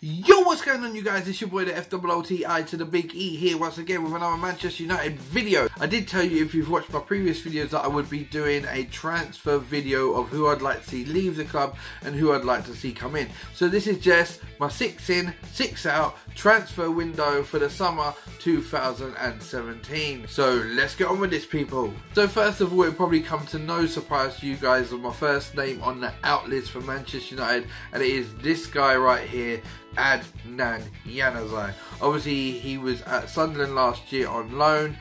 Yo, what's going on, you guys? It's your boy, the FOOTI to the big E here once again with another Manchester United video. I did tell you, if you've watched my previous videos, that I would be doing a transfer video of who I'd like to see leave the club and who I'd like to see come in. So this is just my 6 in, 6 out transfer window for the summer 2017. So let's get on with this, people. So first of all, it'll probably come to no surprise to you guys of my first name on the out list for Manchester United, and it is this guy right here, Adnan Januzaj. Obviously, he was at Sunderland last year on loan.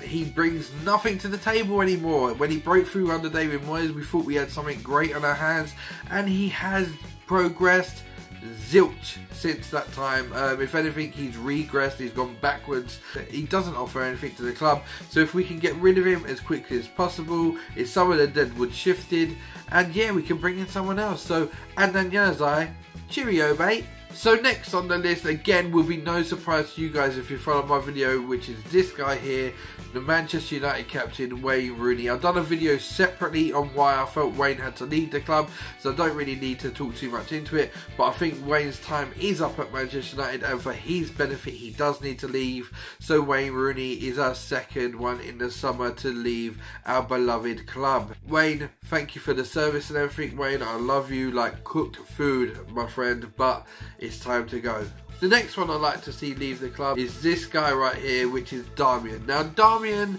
He brings nothing to the table anymore. When he broke through under David Moyes, we thought we had something great on our hands, and he has progressed zilch since that time. If anything, he's regressed, he's gone backwards. He doesn't offer anything to the club, so if we can get rid of him as quickly as possible, it's some of the deadwood shifted, and yeah, we can bring in someone else. So Adnan Januzaj, cheerio, mate. So next on the list, again, will be no surprise to you guys if you follow my video, which is this guy here, the Manchester United captain, Wayne Rooney. I've done a video separately on why I felt Wayne had to leave the club, so I don't really need to talk too much into it, but I think Wayne's time is up at Manchester United, and for his benefit, he does need to leave. So Wayne Rooney is our second one in the summer to leave our beloved club. Wayne, thank you for the service and everything, Wayne. I love you like cooked food, my friend, but it's time to go. The next one I'd like to see leave the club is this guy right here, which is Darmian. Now, Darmian,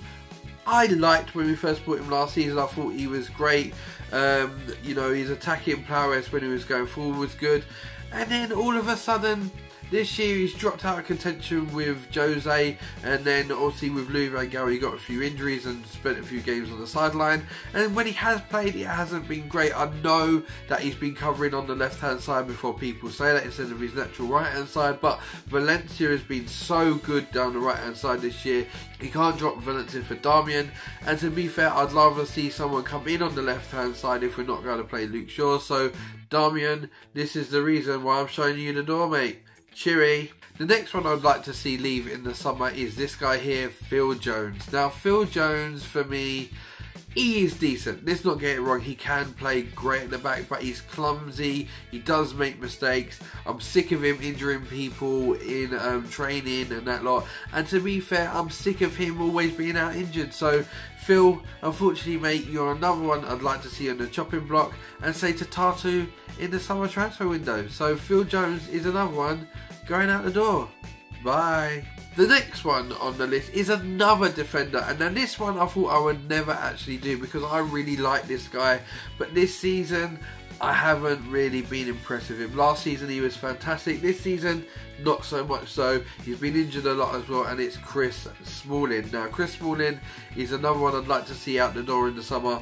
I liked when we first bought him last season. I thought he was great. You know, his attacking prowess when he was going forward was good. And then all of a sudden, this year he's dropped out of contention with Jose, and then obviously with Louis van Gaal he got a few injuries and spent a few games on the sideline, and when he has played it hasn't been great. I know that he's been covering on the left hand side before people say that instead of his natural right hand side, but Valencia has been so good down the right hand side this year. You can't drop Valencia for Darmian, and to be fair, I'd rather see someone come in on the left hand side if we're not going to play Luke Shaw. So Darmian, this is the reason why I'm showing you the door, mate. Cheery. The next one I'd like to see leave in the summer is this guy here, Phil Jones. Now, Phil Jones, for me, he is decent. Let's not get it wrong. He can play great at the back, but he's clumsy. He does make mistakes. I'm sick of him injuring people in training and that lot. And to be fair, I'm sick of him always being out injured. So, Phil, unfortunately, mate, you're another one I'd like to see on the chopping block and say to Tartu in the summer transfer window. So, Phil Jones is another one going out the door. Bye. The next one on the list is another defender, and then this one I thought I would never actually do because I really like this guy, but this season I haven't really been impressed with him. Last season he was fantastic, this season not so much so. He's been injured a lot as well, and it's Chris Smalling. Now, Chris Smalling is another one I'd like to see out the door in the summer.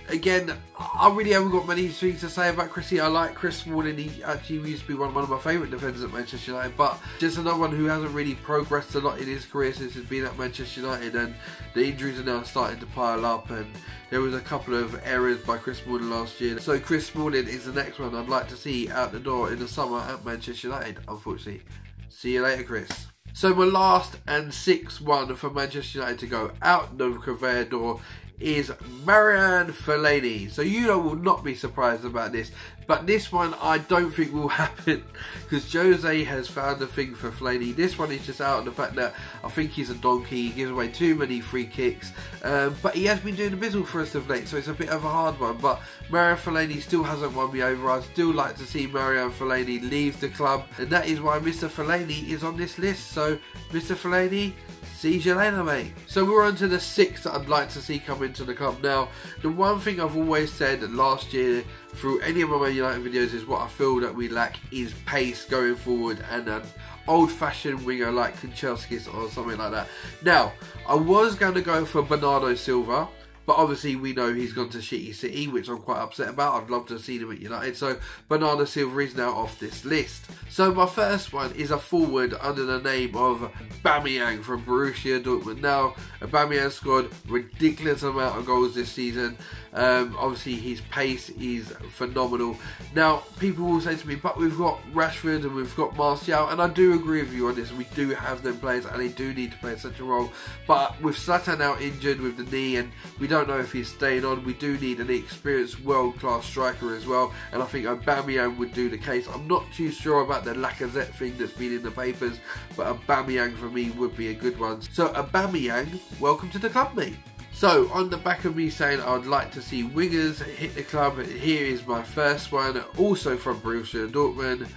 Again, I really haven't got many things to say about Chrissy. I like Chris Smalling. He actually used to be one of my favourite defenders at Manchester United, but just another one who hasn't really progressed a lot in his career since he's been at Manchester United, and the injuries are now starting to pile up, and there was a couple of errors by Chris Smalling last year. So Chris Smalling is the next one I'd like to see out the door in the summer at Manchester United, unfortunately. See you later, Chris. So my last and sixth one for Manchester United to go out the conveyor door is Marouane Fellaini. So you will not be surprised about this, but this one I don't think will happen because Jose has found a thing for Fellaini. This one is just out on the fact that I think he's a donkey. He gives away too many free kicks, but he has been doing a bizzle for us of late, so it's a bit of a hard one. But Marouane Fellaini still hasn't won me over. I'd still like to see Marouane Fellaini leave the club, and that is why Mr. Fellaini is on this list. So Mr. Fellaini, see you later, mate. So we're on to the 6 that I'd like to see come into the club. Now, the one thing I've always said last year through any of my Man United videos is what I feel that we lack is pace going forward and an old-fashioned winger like Kanchelskis or something like that. Now, I was going to go for Bernardo Silva, but obviously we know he's gone to Shitty City, which I'm quite upset about. I'd love to have seen him at United. So Bernardo Silva is now off this list. So my first one is a forward under the name of Aubameyang from Borussia Dortmund. Now, Aubameyang scored ridiculous amount of goals this season. Obviously his pace is phenomenal. Now, people will say to me, but we've got Rashford and we've got Martial, and I do agree with you on this. We do have them players and they do need to play such a role. But with Zlatan now injured with the knee and we don't know if he's staying on, we do need an experienced world-class striker as well. And I think Aubameyang would do the case. I'm not too sure about the Lacazette thing that's been in the papers, but Aubameyang for me would be a good one. So Aubameyang, welcome to the club, mate. So, on the back of me saying I would like to see wingers hit the club, here is my first one, also from Borussia Dortmund,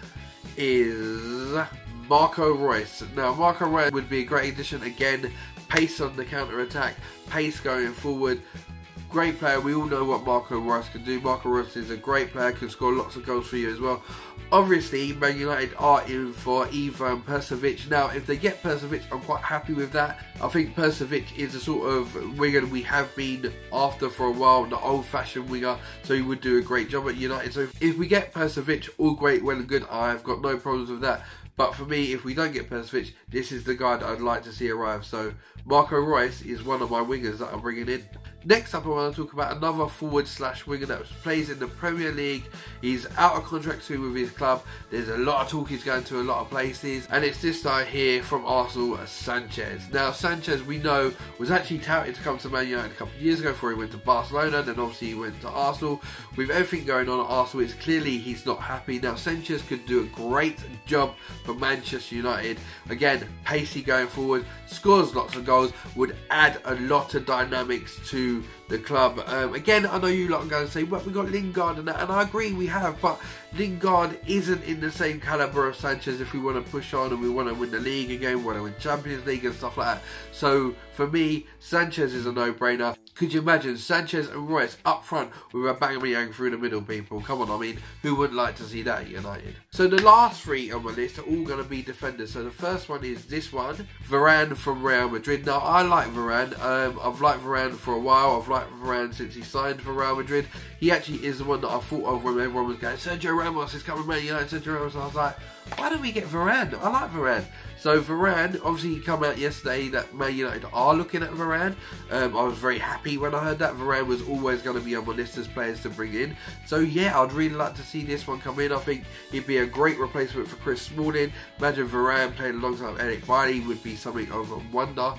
is Marco Reus. Now, Marco Reus would be a great addition. Again, pace on the counter-attack, pace going forward. Great player. We all know what Marco Reus can do. Marco Reus is a great player, can score lots of goals for you as well. Obviously, Man United are in for Ivan Perisic. Now, if they get Perisic, I'm quite happy with that. I think Perisic is a sort of winger we have been after for a while, the old-fashioned winger, so he would do a great job at United. So if we get Perisic, all great, well and good. I've got no problems with that. But for me, if we don't get Perisic, this is the guy that I'd like to see arrive. So Marco Reus is one of my wingers that I'm bringing in. Next up, I want to talk about another forward/winger that plays in the Premier League. He's out of contract soon with his club. There's a lot of talk he's going to a lot of places. And it's this guy here from Arsenal, Sanchez. Now, Sanchez, we know, was actually touted to come to Man United a couple of years ago before he went to Barcelona. Then obviously he went to Arsenal. With everything going on at Arsenal, it's clearly he's not happy. Now, Sanchez could do a great job for Manchester United. Again, pacey going forward, scores lots of goals, would add a lot of dynamics to the club. Again, I know you lot are going to say, well, we got Lingard and that, and I agree we have, but Lingard isn't in the same calibre of Sanchez if we want to push on and we want to win the league again, we want to win Champions League and stuff like that. So for me, Sanchez is a no-brainer. Could you imagine Sanchez and Reus up front with Aubameyang through the middle, people? Come on, I mean, who wouldn't like to see that at United? So the last three on my list are all going to be defenders. So the first one is this one, Varane from Real Madrid. Now, I like Varane. I've liked Varane for a while. I've liked Varane since he signed for Real Madrid. He actually is the one that I thought of when everyone was going, Sergio Ramos is coming Man United, Sergio Ramos. I was like, why don't we get Varane? I like Varane. So Varane, obviously he came out yesterday that Man United are looking at Varane. I was very happy when I heard that. Varane was always going to be on my list as players to bring in. So yeah, I'd really like to see this one come in. I think he'd be a great replacement for Chris Smalling. Imagine Varane playing alongside Eric Bailly would be something of a wonder.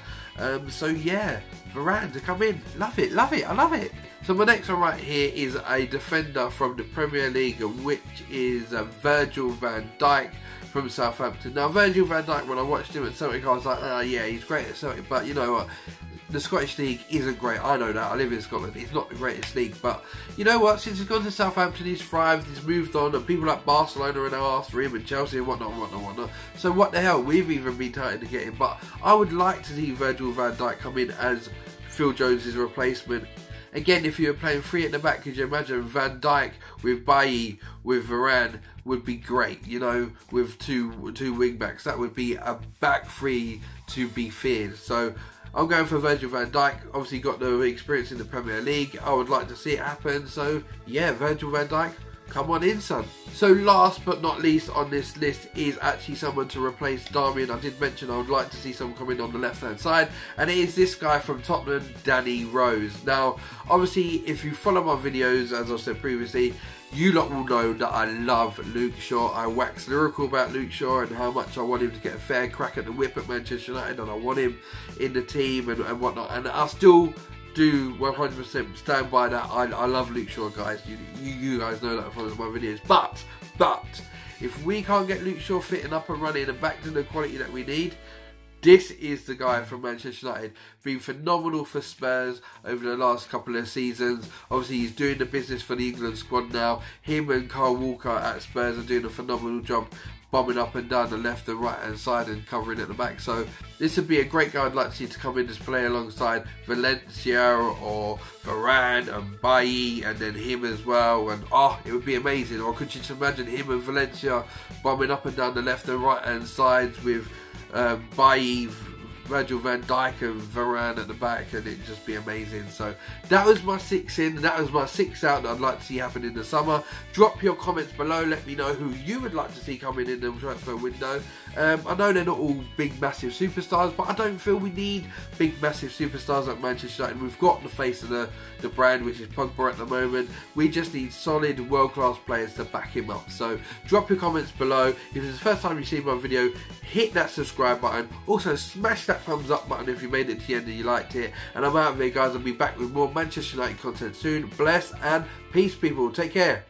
So yeah, Varane to come in. Love it, love it, I love it. So my next one right here is a defender from the Premier League, which is Virgil van Dijk from Southampton. Now, Virgil van Dijk, when I watched him at Celtic, I was like, oh yeah, he's great at Celtic, but you know what? The Scottish League isn't great. I know that. I live in Scotland. It's not the greatest league. But you know what? Since he's gone to Southampton, he's thrived. He's moved on. And people like Barcelona are now after him and Chelsea and whatnot. So what the hell? We've even been trying to get him. But I would like to see Virgil van Dijk come in as Phil Jones' replacement. Again, if you were playing three at the back, could you imagine Van Dijk with Bailly, with Varane would be great, you know, with two wing backs. That would be a back three to be feared. So I'm going for Virgil van Dijk. Obviously got the experience in the Premier League. I would like to see it happen. So yeah, Virgil van Dijk, come on in, son. So last but not least on this list is actually someone to replace Darmian. I did mention I would like to see someone come in on the left hand side, and it is this guy from Tottenham, Danny Rose. Now obviously if you follow my videos, as I said previously, you lot will know that I love Luke Shaw. I wax lyrical about Luke Shaw and how much I want him to get a fair crack at the whip at Manchester United, and I want him in the team and whatnot, and I still do 100% stand by that. I love Luke Shaw, guys. You guys know that from my videos. But if we can't get Luke Shaw fitting up and running and back to the quality that we need, this is the guy from Manchester United. Been phenomenal for Spurs over the last couple of seasons. Obviously, he's doing the business for the England squad now. Him and Kyle Walker at Spurs are doing a phenomenal job, bombing up and down the left and right hand side and covering at the back. So this would be a great guy I'd like to see to come in to play alongside Valencia or Varane and Bailly, and then him as well. And it would be amazing. Or could you just imagine him and Valencia bombing up and down the left and right hand sides with Bailly, Virgil van Dijk and Varane at the back, and it'd just be amazing. So that was my 6 in, and that was my 6 out that I'd like to see happen in the summer. Drop your comments below, let me know who you would like to see coming in the transfer window. I know they're not all big massive superstars, but I don't feel we need big massive superstars like Manchester United. We've got the face of the brand, which is Pogba at the moment. We just need solid world-class players to back him up. So drop your comments below. If it's the first time you've seen my video, hit that subscribe button. Also smash that thumbs up button if you made it to the end and you liked it. And I'm out of here, guys. I'll be back with more Manchester United content soon. Bless and peace, people. Take care.